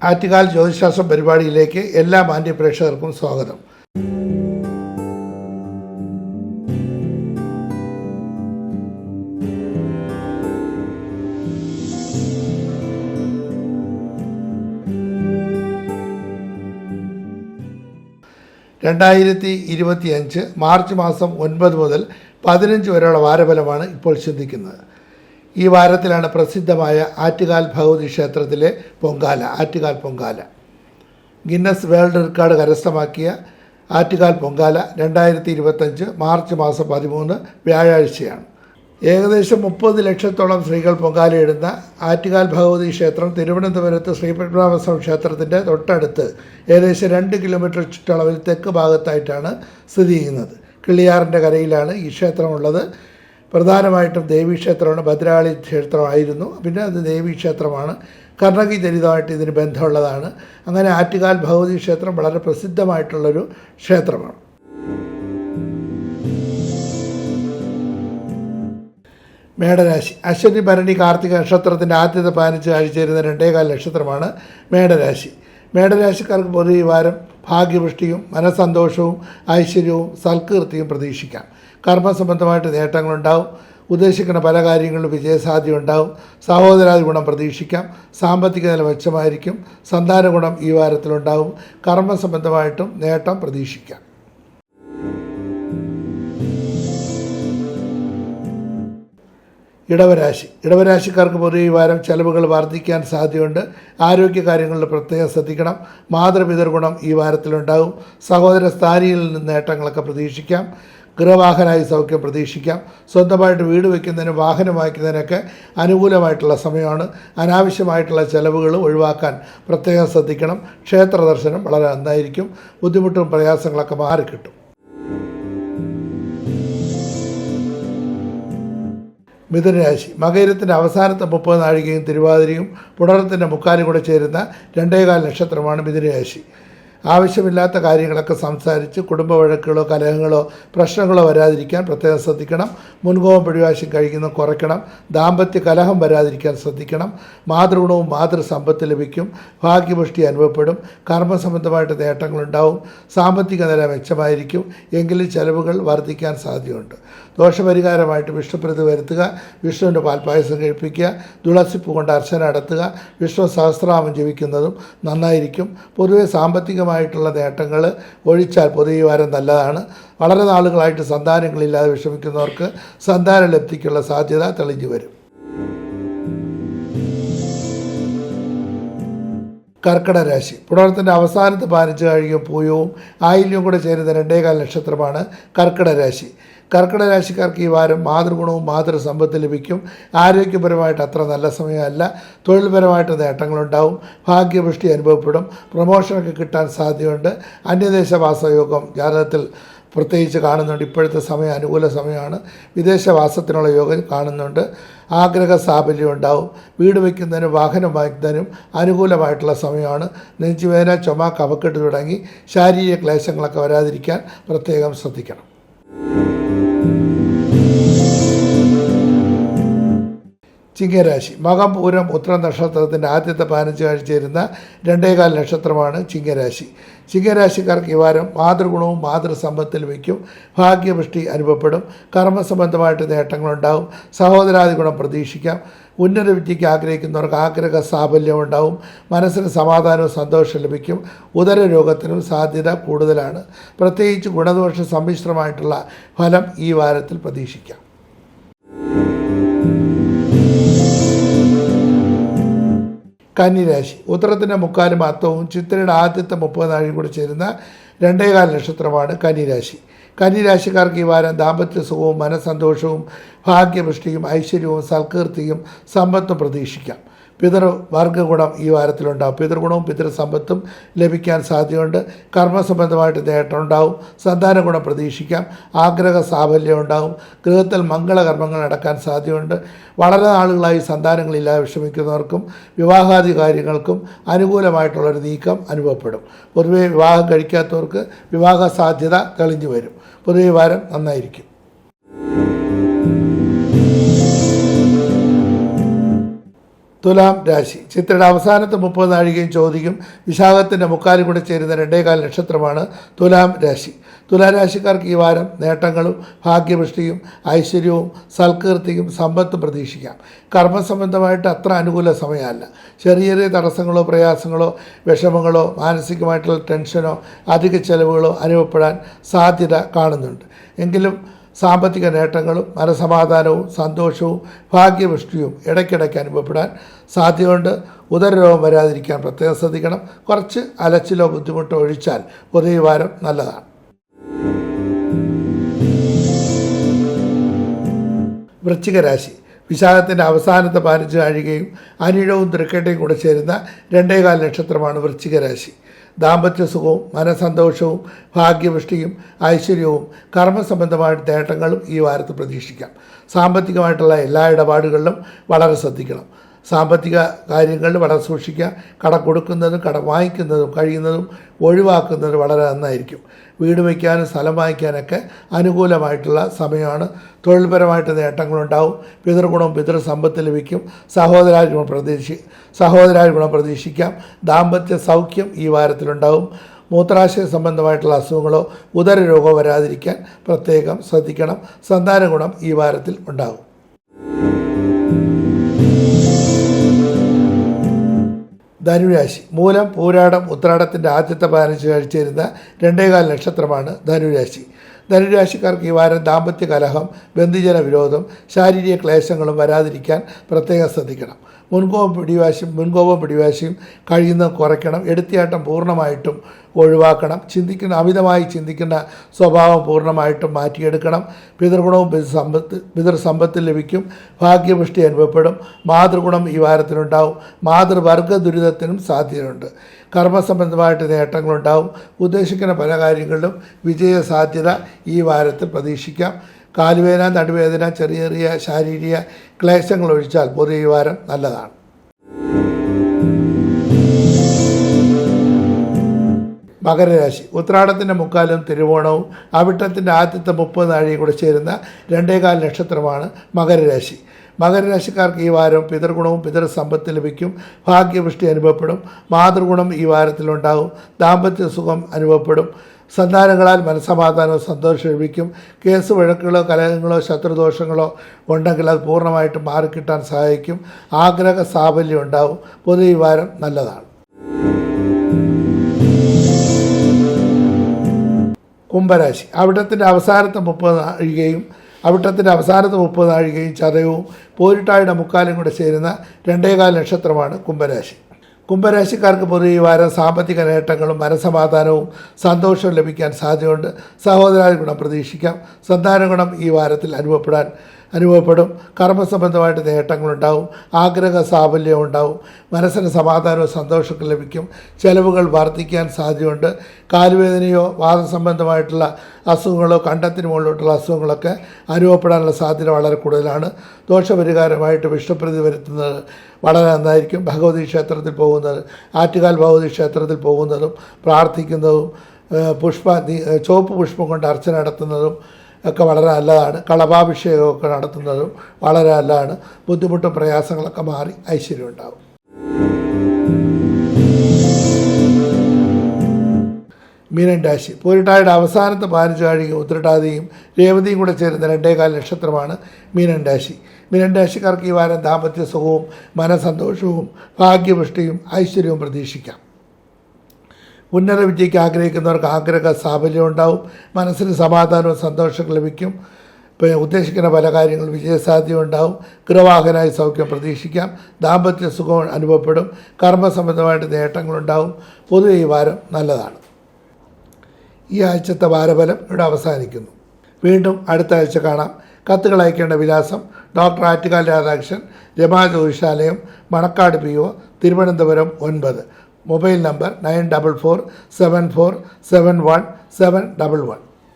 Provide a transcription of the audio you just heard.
ആറ്റുകാൽ ജ്യോതിശാസ്ത്രം പരിപാടിയിലേക്ക് എല്ലാ മാന്യ പ്രേക്ഷകർക്കും സ്വാഗതം. മാർച്ച് മാസം 9 മുതൽ 15 വരെയുള്ള വാരഫലമാണ് ഇപ്പോൾ ചിന്തിക്കുന്നത്. ഈ വാരത്തിലാണ് പ്രസിദ്ധമായ ആറ്റുകാൽ ഭഗവതി ക്ഷേത്രത്തിലെ Pongala, Attukal Pongala. Guinness world record കരസ്ഥമാക്കിയ ആറ്റുകാൽ പൊങ്കാല 2025 മാർച്ച് മാസം 13 വ്യാഴാഴ്ചയാണ്. ഏകദേശം 30 ലക്ഷത്തോളം സ്ത്രീകൾ പൊങ്കാലയിടുന്ന ആറ്റുകാൽ ഭഗവതി ക്ഷേത്രം തിരുവനന്തപുരത്ത് ശ്രീപത്മനാഭസ്വാമി ക്ഷേത്രത്തിൻ്റെ തൊട്ടടുത്ത് ഏകദേശം 2 കിലോമീറ്റർ ചുറ്റളവിൽ തെക്ക് ഭാഗത്തായിട്ടാണ് സ്ഥിതി ചെയ്യുന്നത്. കിള്ളിയാറിൻ്റെ കരയിലാണ് ഈ ക്ഷേത്രമുള്ളത്. പ്രധാനമായിട്ടും ദേവീക്ഷേത്രമാണ്, ഭദ്രകാളി ക്ഷേത്രമായിരുന്നു, പിന്നെ അത് ദേവീക്ഷേത്രമാണ്. കർണകി ചരിതമായിട്ട് ഇതിന് ബന്ധമുള്ളതാണ്. അങ്ങനെ ആറ്റുകാൽ ഭഗവതി ക്ഷേത്രം വളരെ പ്രസിദ്ധമായിട്ടുള്ളൊരു ക്ഷേത്രമാണ്. മേടരാശി. അശ്വതി ഭരണി കാർത്തിക നക്ഷത്രത്തിൻ്റെ ആദ്യത്തെ 15 ആഴ്ച ചേരുന്ന 2.25 നക്ഷത്രമാണ് മേടരാശി. മേടരാശിക്കാർക്ക് പൊതുവെ ഈ വാരം ഭാഗ്യപുഷ്ടിയും മനസ്സന്തോഷവും ഐശ്വര്യവും സൽകീർത്തിയും പ്രതീക്ഷിക്കാം. കർമ്മസംബന്ധമായിട്ട് നേട്ടങ്ങളുണ്ടാവും. ഉദ്ദേശിക്കുന്ന പല കാര്യങ്ങളിലും വിജയസാധ്യത ഉണ്ടാവും. സഹോദരാദി ഗുണം പ്രതീക്ഷിക്കാം. സാമ്പത്തിക നില മെച്ചമായിരിക്കും. സന്താന ഗുണം ഈ വാരത്തിലുണ്ടാവും. കർമ്മസംബന്ധമായിട്ടും നേട്ടം പ്രതീക്ഷിക്കാം. ഇടവരാശി. ഇടവരാശിക്കാർക്ക് പൊതുവെ ഈ വാരം ചെലവുകൾ വർദ്ധിക്കാൻ സാധ്യതയുണ്ട്. ആരോഗ്യകാര്യങ്ങളിൽ പ്രത്യേകം ശ്രദ്ധിക്കണം. മാതൃപിതൃ ഗുണം ഈ വാരത്തിലുണ്ടാകും. സഹോദര സ്ഥാനിയിൽ നിന്ന് നേട്ടങ്ങളൊക്കെ പ്രതീക്ഷിക്കാം. ഗൃഹവാഹനായി സൗഖ്യം പ്രതീക്ഷിക്കാം. സ്വന്തമായിട്ട് വീട് വയ്ക്കുന്നതിനും വാഹനം വാങ്ങിക്കുന്നതിനൊക്കെ അനുകൂലമായിട്ടുള്ള സമയമാണ്. അനാവശ്യമായിട്ടുള്ള ചെലവുകൾ ഒഴിവാക്കാൻ പ്രത്യേകം ശ്രദ്ധിക്കണം. ക്ഷേത്ര ദർശനം വളരെ നന്നായിരിക്കും. ബുദ്ധിമുട്ടും പ്രയാസങ്ങളൊക്കെ മാറിക്കിട്ടും. മിഥുനരാശി. മകയിരത്തിൻ്റെ അവസാനത്തെ 30 നാഴികയും തിരുവാതിരയും പുണർത്തിൻ്റെ മുക്കാലും കൂടെ ചേരുന്ന 2.25 നക്ഷത്രമാണ് മിഥുനരാശി. ആവശ്യമില്ലാത്ത കാര്യങ്ങളൊക്കെ സംസാരിച്ച് കുടുംബ വഴക്കുകളോ കലഹങ്ങളോ പ്രശ്നങ്ങളോ വരാതിരിക്കാൻ പ്രത്യേകം ശ്രദ്ധിക്കണം. മുൻകോപം പിടിവാശി കഴിക്കുന്നത് കുറയ്ക്കണം. ദാമ്പത്യ കലഹം വരാതിരിക്കാൻ ശ്രദ്ധിക്കണം. മാതൃഗുണവും മാതൃസമ്പത്ത് ലഭിക്കും. ഭാഗ്യപുഷ്ടി അനുഭവപ്പെടും. കർമ്മസംബന്ധമായിട്ട് നേട്ടങ്ങളുണ്ടാവും. സാമ്പത്തിക നില മെച്ചമായിരിക്കും. എങ്കിലും ചെലവുകൾ വർദ്ധിക്കാൻ സാധ്യതയുണ്ട്. ദോഷപരിഹാരമായിട്ട് വിഷ്ണുപ്രീതി വരുത്തുക. വിഷ്ണുവിൻ്റെ പാൽപ്പായസം കഴിപ്പിക്കുക. തുളസിപ്പൂ കൊണ്ട് അർച്ചന നടത്തുക. വിഷ്ണു സഹസ്രനാമം ജപിക്കുന്നതും നന്നായിരിക്കും. പൊതുവെ സാമ്പത്തികമായിട്ടുള്ള നേട്ടങ്ങൾ ഒഴിച്ചാൽ പൊതുവെ വാരം നല്ലതാണ്. വളരെ നാളുകളായിട്ട് സന്താനങ്ങളില്ലാതെ വിഷമിക്കുന്നവർക്ക് സന്താന ലബ്ധിക്കുള്ള സാധ്യത തെളിഞ്ഞു വരും. കർക്കിടരാശി. പുണർത്തിൻ്റെ അവസാനത്തെ 15 ആഴ്ചയും പൂയവും ആയില്യവും കൂടെ ചേരുന്ന 2.25 നക്ഷത്രമാണ് കർക്കിടരാശി. കർക്കിടരാശിക്കാർക്ക് ഈ വാരം മാതൃഗുണവും മാതൃസമ്പത്ത് ലഭിക്കും. ആരോഗ്യപരമായിട്ട് അത്ര നല്ല സമയമല്ല. തൊഴിൽപരമായിട്ട് നേട്ടങ്ങളുണ്ടാവും. ഭാഗ്യപുഷ്ടി അനുഭവപ്പെടും. പ്രമോഷനൊക്കെ കിട്ടാൻ സാധ്യതയുണ്ട്. അന്യദേശവാസയോഗം ജാതകത്തിൽ പ്രത്യേകിച്ച് കാണുന്നുണ്ട്. ഇപ്പോഴത്തെ സമയം അനുകൂല സമയമാണ്. വിദേശവാസത്തിനുള്ള യോഗം കാണുന്നുണ്ട്. ആഗ്രഹ സാഫല്യം ഉണ്ടാവും. വീട് വയ്ക്കുന്നതിനും വാഹനം വാങ്ങിക്കുന്നതിനും അനുകൂലമായിട്ടുള്ള സമയമാണ്. നെഞ്ചുവേദന, ചുമ, കഫക്കെട്ട് തുടങ്ങി ശാരീരിക ക്ലേശങ്ങളൊക്കെ വരാതിരിക്കാൻ പ്രത്യേകം ശ്രദ്ധിക്കണം. ചിങ്ങരാശി. മകം പൂരം ഉത്തരം നക്ഷത്രത്തിൻ്റെ ആദ്യത്തെ 15 ആഴ്ച ചേരുന്ന 2.25 നക്ഷത്രമാണ് ചിങ്ങരാശി. ചിങ്ങരാശിക്കാർക്ക് ഈ വാരം മാതൃഗുണവും മാതൃസമ്പത്ത് ലഭിക്കും. ഭാഗ്യപുഷ്ടി അനുഭവപ്പെടും. കർമ്മസംബന്ധമായിട്ട് നേട്ടങ്ങളുണ്ടാവും. സഹോദരാദി ഗുണം പ്രതീക്ഷിക്കാം. ഉന്നത വിദ്യയ്ക്ക് ആഗ്രഹിക്കുന്നവർക്ക് ആഗ്രഹ സാഫല്യം ഉണ്ടാവും. മനസ്സിന് സമാധാനവും സന്തോഷം ലഭിക്കും. ഉദരരോഗത്തിനും സാധ്യത കൂടുതലാണ്. പ്രത്യേകിച്ച് ഗുണദോഷ സമ്മിശ്രമായിട്ടുള്ള ഫലം ഈ വാരത്തിൽ പ്രതീക്ഷിക്കാം. കന്നിരാശി. ഉത്തരത്തിൻ്റെ മുക്കാലും അത്തവും ചിത്രയുടെ ആദ്യത്തെ 30 നാഴികയും കൂടി ചേരുന്ന 2.25 നക്ഷത്രമാണ് കന്നിരാശി. കന്നിരാശിക്കാർക്ക് ഈ വാരം ദാമ്പത്യ സുഖവും മനസ്സന്തോഷവും ഭാഗ്യപുഷ്ടിയും ഐശ്വര്യവും സൽകീർത്തിയും സമ്പത്തും പ്രതീക്ഷിക്കാം. പിതൃവർഗഗുണം ഈ വാരത്തിലുണ്ടാകും. പിതൃഗുണവും പിതൃസമ്പത്തും ലഭിക്കാൻ സാധ്യതയുണ്ട്. കർമ്മസംബന്ധമായിട്ട് നേട്ടമുണ്ടാവും. സന്താന ഗുണം പ്രതീക്ഷിക്കാം. ആഗ്രഹ സാഫല്യം ഉണ്ടാവും. ഗൃഹത്തിൽ മംഗളകർമ്മങ്ങൾ നടക്കാൻ സാധ്യതയുണ്ട്. വളരെ നാളുകളായി സന്താനങ്ങളില്ലാതെ വിഷമിക്കുന്നവർക്കും വിവാഹാദി കാര്യങ്ങൾക്കും അനുകൂലമായിട്ടുള്ളൊരു നീക്കം അനുഭവപ്പെടും. പൊതുവെ വിവാഹം കഴിക്കാത്തവർക്ക് വിവാഹ സാധ്യത തെളിഞ്ഞു വരും. പൊതുവെ വാരം നന്നായിരിക്കും. തുലാം രാശി. ചിത്രയുടെ അവസാനത്തെ 30 നാഴികയും ചോദിക്കും വിശാഖത്തിൻ്റെ മുക്കാലും കൂടെ ചേരുന്ന 2.25 നക്ഷത്രമാണ് തുലാം രാശി. തുലാം രാശിക്കാർക്ക് ഈ വാരം നേട്ടങ്ങളും ഭാഗ്യപുഷ്ടിയും ഐശ്വര്യവും സൽകീർത്തിയും സമ്പത്തും പ്രതീക്ഷിക്കാം. കർമ്മസംബന്ധമായിട്ട് അത്ര അനുകൂല സമയമല്ല. ചെറിയ ചെറിയ തടസ്സങ്ങളോ പ്രയാസങ്ങളോ വിഷമങ്ങളോ മാനസികമായിട്ടുള്ള ടെൻഷനോ അധിക ചെലവുകളോ അനുഭവപ്പെടാൻ സാധ്യത കാണുന്നുണ്ട്. എങ്കിലും സാമ്പത്തിക നേട്ടങ്ങളും മനസമാധാനവും സന്തോഷവും ഭാഗ്യപുഷ്ടിയും ഇടയ്ക്കിടയ്ക്ക് അനുഭവപ്പെടാൻ സാധ്യതയുണ്ട്. ഉദരരോഗം വരാതിരിക്കാൻ പ്രത്യേകം ശ്രദ്ധിക്കണം. കുറച്ച് അലച്ചിലോ ബുദ്ധിമുട്ടോ ഒഴിച്ചാൽ പൊതുവെ വാരം നല്ലതാണ്. വൃശ്ചിക രാശി. വിശാഖത്തിൻ്റെ അവസാനത്തെ 15 നാഴികയും അനിഴവും തൃക്കേട്ടയും കൂടെ ചേരുന്ന 2.25 നക്ഷത്രമാണ് വൃശ്ചിക രാശി. ദാമ്പത്യ സുഖവും മനസന്തോഷവും ഭാഗ്യപുഷ്ടിയും ഐശ്വര്യവും കർമ്മസംബന്ധമായ നേട്ടങ്ങളും ഈ വാരത്ത് പ്രതീക്ഷിക്കാം. സാമ്പത്തികമായിട്ടുള്ള എല്ലാ ഇടപാടുകളിലും വളരെ ശ്രദ്ധിക്കണം. സാമ്പത്തിക കാര്യങ്ങളിൽ വളരെ സൂക്ഷിക്കുക. കട കൊടുക്കുന്നതും കട വാങ്ങിക്കുന്നതും കഴിയുന്നതും ഒഴിവാക്കുന്നത് വളരെ നന്നായിരിക്കും. വീട് വയ്ക്കാനും സ്ഥലം വാങ്ങിക്കാനൊക്കെ അനുകൂലമായിട്ടുള്ള സമയമാണ്. തൊഴിൽപരമായിട്ട് നേട്ടങ്ങളുണ്ടാവും. പിതൃഗുണവും പിതൃസമ്പത്ത് ലഭിക്കും. സഹോദരാഗുണം പ്രതീക്ഷിക്കാം. ദാമ്പത്യ സൗഖ്യം ഈ വാരത്തിലുണ്ടാവും. മൂത്രാശയ സംബന്ധമായിട്ടുള്ള അസുഖങ്ങളോ ഉദരരോഗമോ വരാതിരിക്കാൻ പ്രത്യേകം ശ്രദ്ധിക്കണം. സന്താന ഗുണം ഈ വാരത്തിൽ ഉണ്ടാകും. ധനുരാശി. മൂലം പൂരാടം ഉത്രാടത്തിൻ്റെ ആദ്യത്തെ 15 ആഴ്ച ചേരുന്ന 2.25 നക്ഷത്രമാണ് ധനുരാശി. ധനുരാശിക്കാർക്ക് ഈ വാരം ദാമ്പത്യ കലഹം, ബന്ധുജന വിരോധം, ശാരീരിക ക്ലേശങ്ങളും വരാതിരിക്കാൻ പ്രത്യേകം ശ്രദ്ധിക്കണം. മുൻകോപം പിടിവാശിയും കഴിയുന്നത് കുറയ്ക്കണം. എടുത്തിയാട്ടം പൂർണ്ണമായിട്ടും ഒഴിവാക്കണം. അമിതമായി ചിന്തിക്കുന്ന സ്വഭാവം പൂർണ്ണമായിട്ടും മാറ്റിയെടുക്കണം. പിതൃഗുണവും പിതൃസമ്പത്ത് ലഭിക്കും. ഭാഗ്യപുഷ്ടി അനുഭവപ്പെടും. മാതൃഗുണം ഈ വാരത്തിലുണ്ടാവും. മാതൃവർഗ ദുരിതത്തിനും സാധ്യതയുണ്ട്. കർമ്മസംബന്ധമായിട്ട് നേട്ടങ്ങളുണ്ടാവും. ഉദ്ദേശിക്കുന്ന പല കാര്യങ്ങളിലും വിജയസാധ്യത ഈ വാരത്തിൽ പ്രതീക്ഷിക്കാം. കാലുവേദന, നടുവേദന, ചെറിയ ചെറിയ ശാരീരിക ക്ലേശങ്ങൾ ഒഴിച്ചാൽ പൊതുവെ ഈ വാരം നല്ലതാണ്. മകരരാശി. ഉത്രാടത്തിൻ്റെ മുക്കാലും തിരുവോണവും അവിട്ടത്തിൻ്റെ ആദ്യത്തെ 30 നാഴികയും കൂടെ ചേരുന്ന 2.25 നക്ഷത്രമാണ് മകരരാശി. മകരരാശിക്കാർക്ക് ഈ വാരം പിതൃഗുണവും പിതൃസമ്പത്ത് ലഭിക്കും. ഭാഗ്യപുഷ്ടി അനുഭവപ്പെടും. മാതൃഗുണം ഈ വാരത്തിലുണ്ടാകും. ദാമ്പത്യ സുഖം അനുഭവപ്പെടും. സന്താനങ്ങളാൽ മനസ്സമാധാനവും സന്തോഷം ലഭിക്കും. കേസ് വഴക്കുകളോ കലഹങ്ങളോ ശത്രുദോഷങ്ങളോ ഉണ്ടെങ്കിൽ അത് പൂർണ്ണമായിട്ടും മാറിക്കിട്ടാൻ സഹായിക്കും. ആഗ്രഹ സാഫല്യം ഉണ്ടാവും. പൊതുവെ ഈ വാരം നല്ലതാണ്. കുംഭരാശി. അവിട്ടത്തിൻ്റെ അവസാനത്തെ 30 നാഴികയും ചതയവും പോരിട്ടായുടെ മുക്കാലും കൂടെ ചേരുന്ന 2.25 നക്ഷത്രമാണ് കുംഭരാശി. കുംഭരാശിക്കാർക്ക് പൊതുവെ ഈ വാരം സാമ്പത്തിക നേട്ടങ്ങളും മനസമാധാനവും സന്തോഷവും ലഭിക്കാൻ സാധ്യതയുണ്ട്. സഹോദരാദി ഗുണം പ്രതീക്ഷിക്കാം. സന്താന ഗുണം ഈ വാരത്തിൽ അനുഭവപ്പെടും. കർമ്മസംബന്ധമായിട്ട് നേട്ടങ്ങളുണ്ടാവും. ആഗ്രഹ സാഫല്യം ഉണ്ടാവും. മനസ്സിന് സമാധാനവും സന്തോഷമൊക്കെ ലഭിക്കും. ചെലവുകൾ വർദ്ധിക്കാൻ സാധ്യതയുണ്ട്. കാലുവേദനയോ വാദസംബന്ധമായിട്ടുള്ള അസുഖങ്ങളോ കണ്ടത്തിന് മുകളിലോട്ടുള്ള അസുഖങ്ങളൊക്കെ അനുഭവപ്പെടാനുള്ള സാധ്യത വളരെ കൂടുതലാണ്. ദോഷപരിഹാരമായിട്ട് വിഷ്ണുപ്രീതി വരുത്തുന്നത് വളരെ നന്നായിരിക്കും. ഭഗവതി ക്ഷേത്രത്തിൽ പോകുന്നത്, ആറ്റുകാൽ ഭഗവതി ക്ഷേത്രത്തിൽ പോകുന്നതും പ്രാർത്ഥിക്കുന്നതും ചുവപ്പ് പുഷ്പം കൊണ്ട് അർച്ചന നടത്തുന്നതും ഒക്കെ വളരെ നല്ലതാണ്. കളഭാഭിഷേകമൊക്കെ നടത്തുന്നതും വളരെ നല്ലതാണ്. ബുദ്ധിമുട്ടും പ്രയാസങ്ങളൊക്കെ മാറി ഐശ്വര്യം ഉണ്ടാകും. മീനൻ രാശി. പൂരിട്ടായുടെ അവസാനത്തെ 15 നാഴികയും ഉത്രട്ടാതിയും രേവതിയും കൂടെ ചേരുന്ന 2.25 നക്ഷത്രമാണ് മീനൻ രാശി. മീനൻ രാശിക്കാർക്ക് ഈ വാരം ദാമ്പത്യ സുഖവും മനസന്തോഷവും ഭാഗ്യപുഷ്ടിയും ഐശ്വര്യവും പ്രതീക്ഷിക്കാം. ഉന്നത വിദ്യയ്ക്ക് ആഗ്രഹിക്കുന്നവർക്ക് ആഗ്രഹ സാഫല്യം ഉണ്ടാവും. മനസ്സിന് സമാധാനവും സന്തോഷവും ലഭിക്കും. ഉദ്ദേശിക്കുന്ന പല കാര്യങ്ങളും വിജയസാധ്യത ഉണ്ടാവും. ഗൃഹവാഹനായി സൗഖ്യം പ്രതീക്ഷിക്കാം. ദാമ്പത്യ സുഖം അനുഭവപ്പെടും. കർമ്മസംബന്ധമായിട്ട് നേട്ടങ്ങളുണ്ടാവും. പൊതുവെ ഈ വാരം നല്ലതാണ്. ഈ ആഴ്ചത്തെ വാരഫലം ഇവിടെ അവസാനിക്കുന്നു. വീണ്ടും അടുത്ത ആഴ്ച കാണാം. കത്തുകൾ അയക്കേണ്ട വിലാസം: doctor Attukal Radhakrishnan, Rama Jyothishalayam, Manacaud PO, Thiruvananthapuram 9. Mobile number 9447471711.